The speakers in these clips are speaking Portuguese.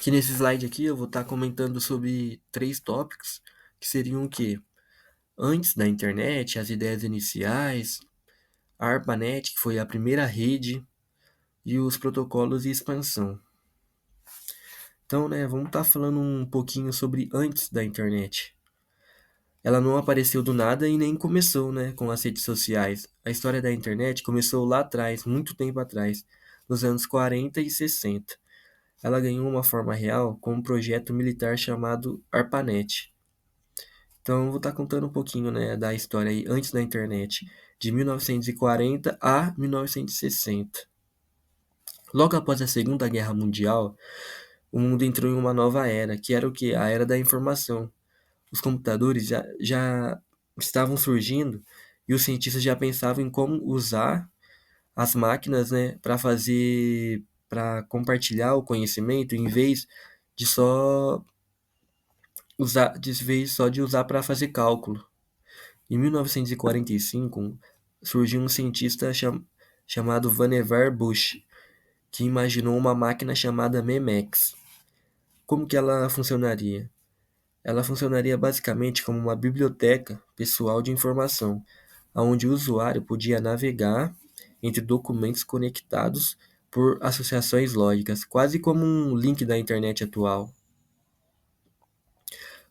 Que nesse slide aqui eu vou estar comentando sobre três tópicos, que seriam o quê? Antes da internet, as ideias iniciais, a ARPANET, que foi a primeira rede, e os protocolos de expansão. Então, né, vamos estar falando um pouquinho sobre antes da internet. Ela não apareceu do nada e nem começou, né, com as redes sociais. A história da internet começou lá atrás, muito tempo atrás, nos anos 40 e 60. Ela ganhou uma forma real com um projeto militar chamado ARPANET. Então, eu vou estar contando um pouquinho, né, da história aí antes da internet, de 1940 a 1960. Logo após a Segunda Guerra Mundial, o mundo entrou em uma nova era, que era o quê? A era da informação. Os computadores já estavam surgindo e os cientistas já pensavam em como usar as máquinas, né, para compartilhar o conhecimento em vez de só de usar para fazer cálculo. Em 1945, surgiu um cientista chamado Vannevar Bush, que imaginou uma máquina chamada MEMEX. Como que ela funcionaria? Ela funcionaria basicamente como uma biblioteca pessoal de informação, onde o usuário podia navegar entre documentos conectados por associações lógicas, quase como um link da internet atual.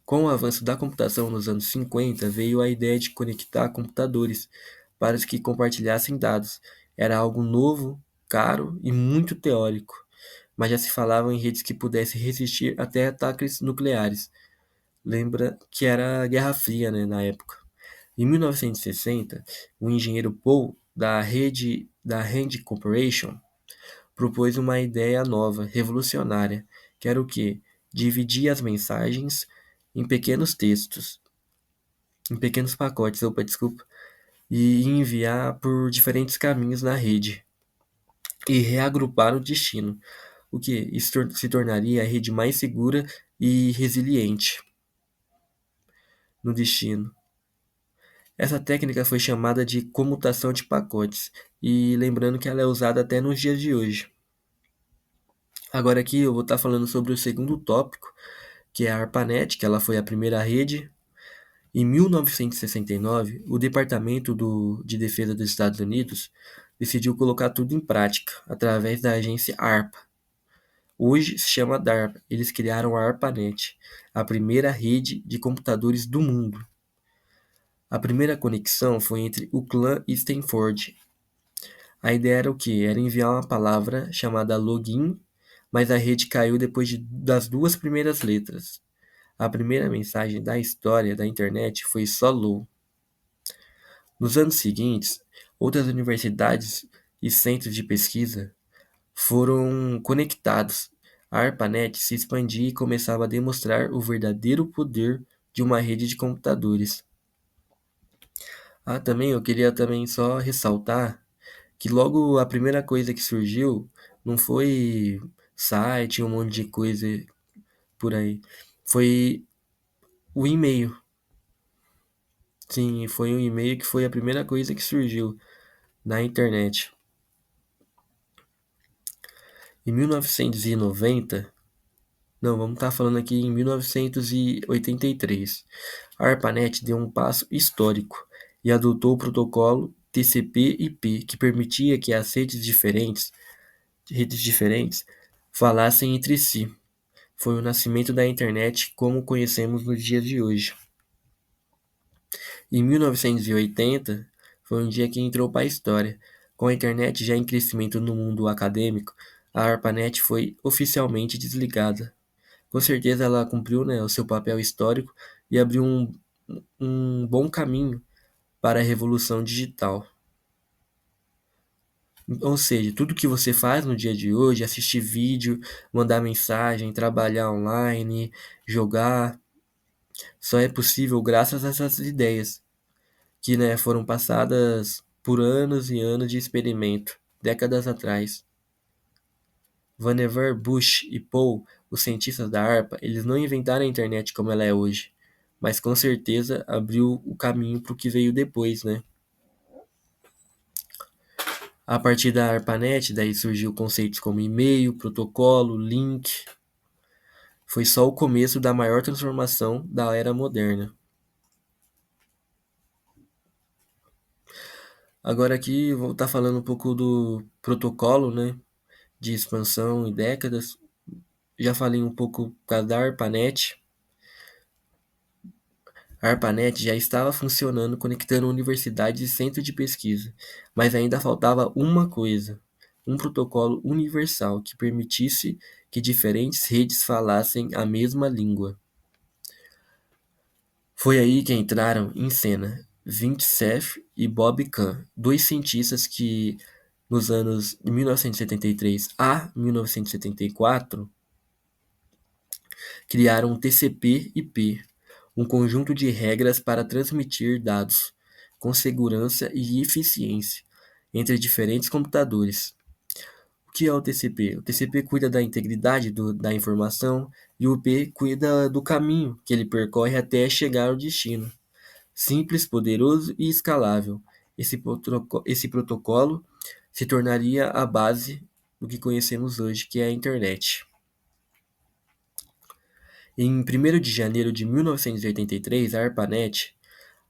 Com o avanço da computação nos anos 50, veio a ideia de conectar computadores para que compartilhassem dados. Era algo novo, caro e muito teórico, mas já se falava em redes que pudessem resistir até ataques nucleares. Lembra que era a Guerra Fria, né, na época. Em 1960, o engenheiro Paul, da Rand Corporation, propôs uma ideia nova, revolucionária, que era o quê? Dividir as mensagens em pequenos textos, em pequenos pacotes, opa, desculpa, e enviar por diferentes caminhos na rede, e reagrupar o destino, o que isso se tornaria a rede mais segura e resiliente no destino. Essa técnica foi chamada de comutação de pacotes, e lembrando que ela é usada até nos dias de hoje. Agora aqui eu vou estar falando sobre o segundo tópico, que é a ARPANET, que ela foi a primeira rede. Em 1969, o de Defesa dos Estados Unidos decidiu colocar tudo em prática através da agência ARPA. Hoje se chama DARPA. Eles criaram a ARPANET, a primeira rede de computadores do mundo. A primeira conexão foi entre o clã e Stanford. A ideia era o quê? Era enviar uma palavra chamada login, mas a rede caiu das duas primeiras letras. A primeira mensagem da história da internet foi só "Hello". Nos anos seguintes, outras universidades e centros de pesquisa foram conectados. A ARPANET se expandia e começava a demonstrar o verdadeiro poder de uma rede de computadores. Também eu queria também só ressaltar que logo a primeira coisa que surgiu não foi site, um monte de coisa por aí. Foi o e-mail. Sim, foi o e-mail que foi a primeira coisa que surgiu na internet. Em 1990, não, vamos estar falando aqui em 1983, a ARPANET deu um passo histórico e adotou o protocolo TCP/IP, que permitia que as redes diferentes falassem entre si. Foi o nascimento da internet como conhecemos nos dias de hoje. Em 1980, foi um dia que entrou para a história. Com a internet já em crescimento no mundo acadêmico, a ARPANET foi oficialmente desligada. Com certeza ela cumpriu, né, o seu papel histórico e abriu um bom caminho para a revolução digital. Ou seja, tudo que você faz no dia de hoje, assistir vídeo, mandar mensagem, trabalhar online, jogar, só é possível graças a essas ideias que, né, foram passadas por anos e anos de experimento, décadas atrás. Vannevar Bush e Paul, os cientistas da ARPA, eles não inventaram a internet como ela é hoje, mas com certeza abriu o caminho para o que veio depois, né? A partir da ARPANET, daí surgiu conceitos como e-mail, protocolo, link. Foi só o começo da maior transformação da era moderna. Agora aqui vou estar falando um pouco do protocolo, né, de expansão em décadas. Já falei um pouco por causa da ARPANET. A ARPANET já estava funcionando, conectando universidades e centros de pesquisa, mas ainda faltava uma coisa: um protocolo universal que permitisse que diferentes redes falassem a mesma língua. Foi aí que entraram em cena Vint Cerf e Bob Kahn, dois cientistas que, nos anos de 1973 a 1974, criaram o TCP/IP, um conjunto de regras para transmitir dados com segurança e eficiência entre diferentes computadores. O que é o TCP? O TCP cuida da integridade da informação e o IP cuida do caminho que ele percorre até chegar ao destino. Simples, poderoso e escalável, esse protocolo se tornaria a base do que conhecemos hoje, que é a internet. Em 1º de janeiro de 1983, a ARPANET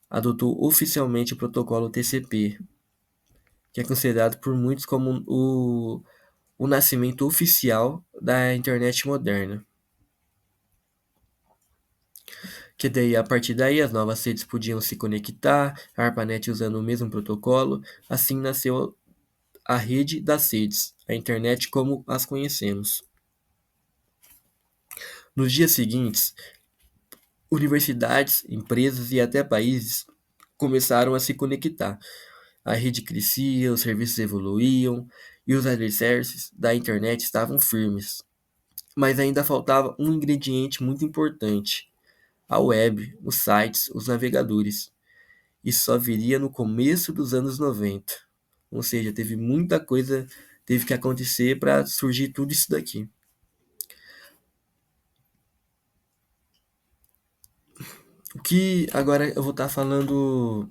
adotou oficialmente o protocolo TCP, que é considerado por muitos como o nascimento oficial da internet moderna. Que daí, a partir daí, as novas redes podiam se conectar, a ARPANET usando o mesmo protocolo, assim nasceu a rede das redes, a internet como as conhecemos. Nos dias seguintes, universidades, empresas e até países começaram a se conectar. A rede crescia, os serviços evoluíam e os alicerces da internet estavam firmes. Mas ainda faltava um ingrediente muito importante: a web, os sites, os navegadores. Isso só viria no começo dos anos 90. Ou seja, teve muita coisa teve que acontecer para surgir tudo isso daqui. O que agora eu vou estar falando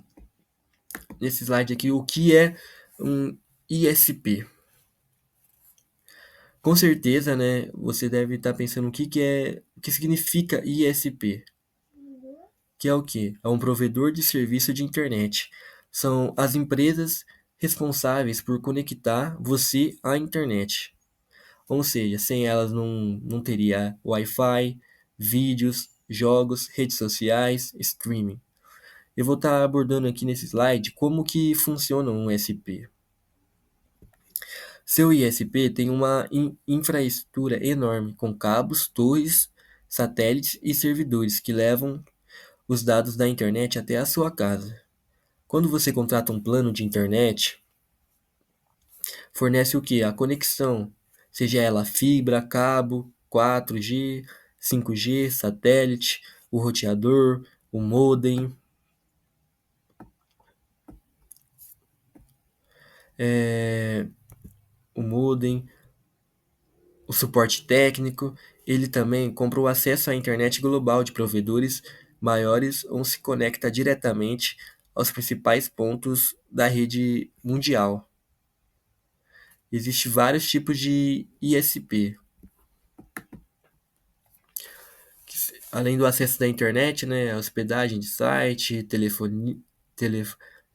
nesse slide aqui, o que é um ISP. Com certeza, né, você deve estar pensando o que significa ISP, que é o quê? É um provedor de serviço de internet. São as empresas responsáveis por conectar você à internet. Ou seja, sem elas não teria Wi-Fi, vídeos, jogos, redes sociais, streaming. Eu vou estar abordando aqui nesse slide como que funciona um ISP. Seu ISP tem uma infraestrutura enorme, com cabos, torres, satélites e servidores que levam os dados da internet até a sua casa. Quando você contrata um plano de internet, fornece o que? A conexão, seja ela fibra, cabo, 4G, 5G, satélite, o roteador, o modem, é, o modem, o suporte técnico. Ele também compra o acesso à internet global de provedores maiores ou se conecta diretamente aos principais pontos da rede mundial. Existem vários tipos de ISP. Além do acesso da internet, né, a hospedagem de site, telefonia,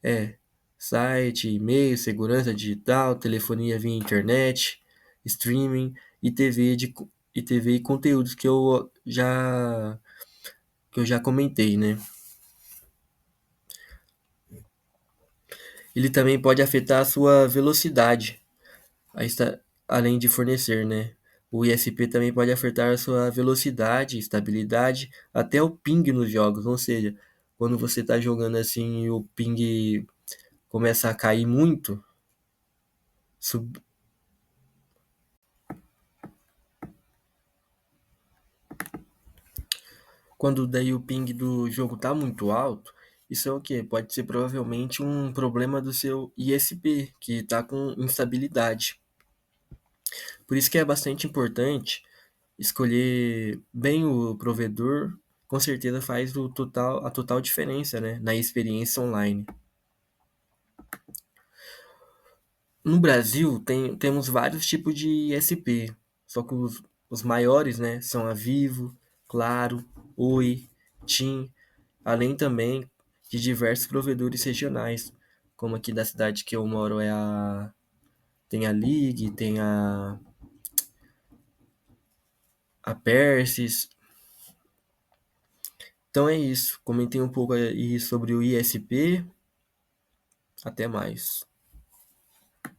é, site, e-mail, segurança digital, telefonia via internet, streaming e TV e conteúdos que eu já comentei, né? Ele também pode afetar a sua velocidade, aí está, além de fornecer, né? O ISP também pode afetar a sua velocidade, estabilidade, até o ping nos jogos. Ou seja, quando você está jogando assim e o ping começa a cair muito, sub- quando daí o ping do jogo tá muito alto, isso é o quê? Pode ser provavelmente um problema do seu ISP, que está com instabilidade. Por isso que é bastante importante escolher bem o provedor, com certeza faz a total diferença, né, na experiência online. No Brasil, temos vários tipos de ISP, só que Os maiores, né, são a Vivo, Claro, Oi, TIM, além também de diversos provedores regionais, como aqui da cidade que eu moro tem a Ligue, tem a Persys. Então é isso. Comentei um pouco aí sobre o ISP. Até mais.